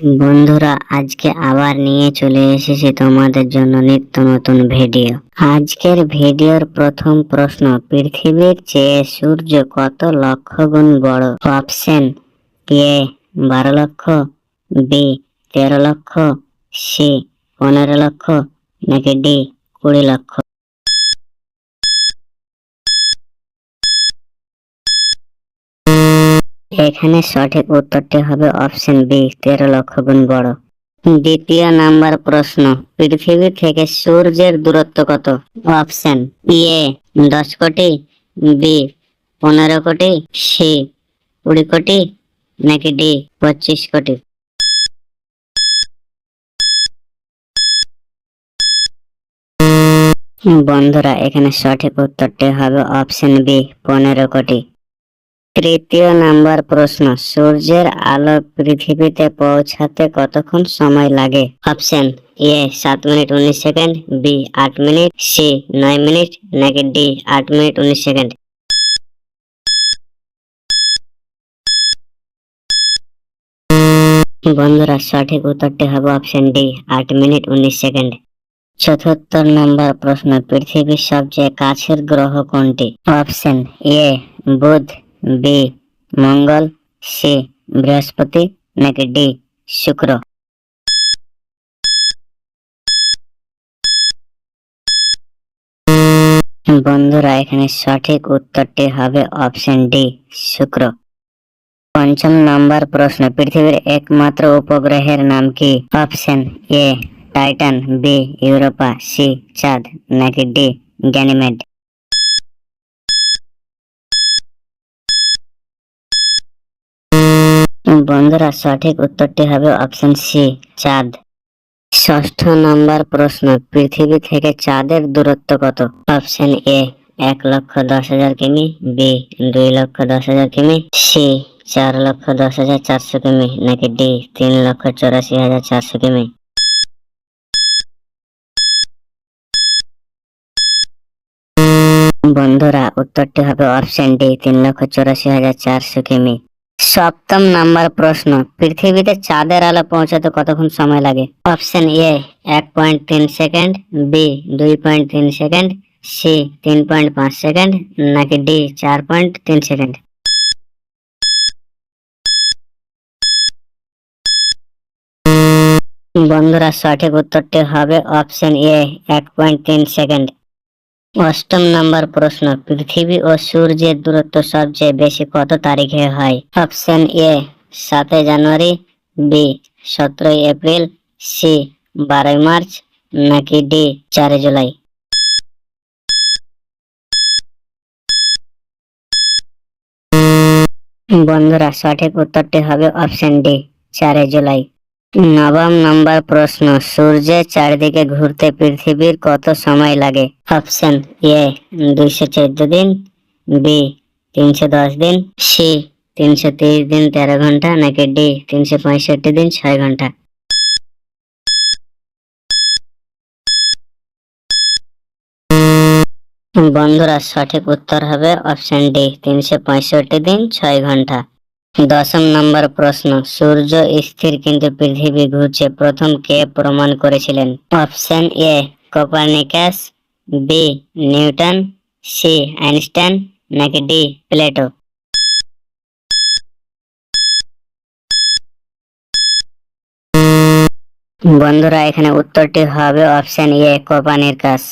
বন্ধুরা, আজকে আবার নিয়ে চলে এসেছি তোমাদের জন্য নিত্য নতুন ভিডিও। আজকের ভিডিওর প্রথম প্রশ্ন, পৃথিবীর চেয়ে সূর্য কত লক্ষ গুণ বড়? অপশন: এ 12 লক্ষ, বি 13 লক্ষ, সি 15 লক্ষ, নাকি ডি 20 লক্ষ। এখানে সঠিক উত্তরটি হবে অপশন বি, 13 লক্ষ গুণ বড়। দ্বিতীয় নাম্বার প্রশ্ন, পৃথিবী থেকে সূর্যের দূরত্ব কত? অপশন: এ 10 কোটি, বি 15 কোটি, সি 20 কোটি, নাকি ডি 25 কোটি। বন্ধুরা, এখানে সঠিক উত্তরটি হবে অপশন বি, 15 কোটি। তৃতীয় নাম্বার প্রশ্ন, সূর্যের আলো পৃথিবীতে পৌঁছাতে কতক্ষণ সময় লাগে? Option: A 7 minute 19 second, B 8 minute, C 9 minute, নাকি ডি 8 মিনিট 19 সেকেন্ড। বন্ধুরা, সঠিক উত্তরটি হবে অপশন ডি, 8 মিনিট 19 সেকেন্ড। চতুর্থ নাম্বার প্রশ্ন, পৃথিবীর সবচেয়ে কাছের গ্রহ কোনটি? অপশন: এ বুধ, বি মঙ্গল, সি বৃহস্পতি, নাকি ডি শুক্র। বন্ধুরা, এখানে সঠিক উত্তরটি হবে অপশন ডি শুক্র। পঞ্চম নাম্বার প্রশ্ন, পৃথিবীর একমাত্র উপগ্রহের নাম কি? অপশন: এ টাইটান, বি ইউরোপা, সি চাঁদ, নাকি ডি গ্যানিমেড। বন্ধুরা, সঠিক উত্তরটি হবে অপশন সি চাঁদ। ষষ্ঠ নাম্বার প্রশ্ন, পৃথিবী থেকে চাঁদের দূরত্ব কত? অপশন: এ 1,10,000 কিমি, বি 2,10,000 কিমি, সি 4,10,400 কিমি, নাকি ডি 3,84,400 কিমি। বন্ধুরা, উত্তরটি হবে অপশন ডি 3,84,400 কিমি। সপ্তম নাম্বার প্রশ্ন, পৃথিবীতে চাঁদের আলো পৌঁছাতে কতক্ষণ সময় লাগে? Option: A 1.3 second, B 2.3 second, C 3.5 second, নাকি ডি 4.3 সেকেন্ড। বন্ধুরা, সঠিক উত্তরটি হবে অপশন এ 1.3 সেকেন্ড। অষ্টম নাম্বার প্রশ্ন, পৃথিবী ও সূর্যের দূরত্ব সবচেয়ে বেশি কত তারিখে হয়? Option: A 7 January, B 17 April, C 12 March, নাকি ডি 4 জুলাই। বন্ধুরা, সঠিক উত্তরটি হবে অপশন ডি 4 জুলাই। নবম নাম্বার প্রশ্ন, সূর্যের চারিদিকে ঘুরতে পৃথিবীর কত সময় লাগে? অপশন: এ 214 দিন, বি 310 দিন, সি 330 দিন 13 ঘন্টা, নাকি ডি 365 দিন 6 ঘন্টা। বন্ধুরা, সঠিক উত্তর হবে অপশন ডি 365 দিন 6 ঘন্টা। দশম নম্বর প্রশ্ন, সূর্য স্থির কিন্তু পৃথিবী ঘুরছে প্রথম কে প্রমাণ করেছিলেন? Option: A Copernicus, B Newton, C Einstein, নাকি ডি প্লেটো। বন্ধুরা, এখানে উত্তরটি হবে অপশন এ কোপারনিকাস।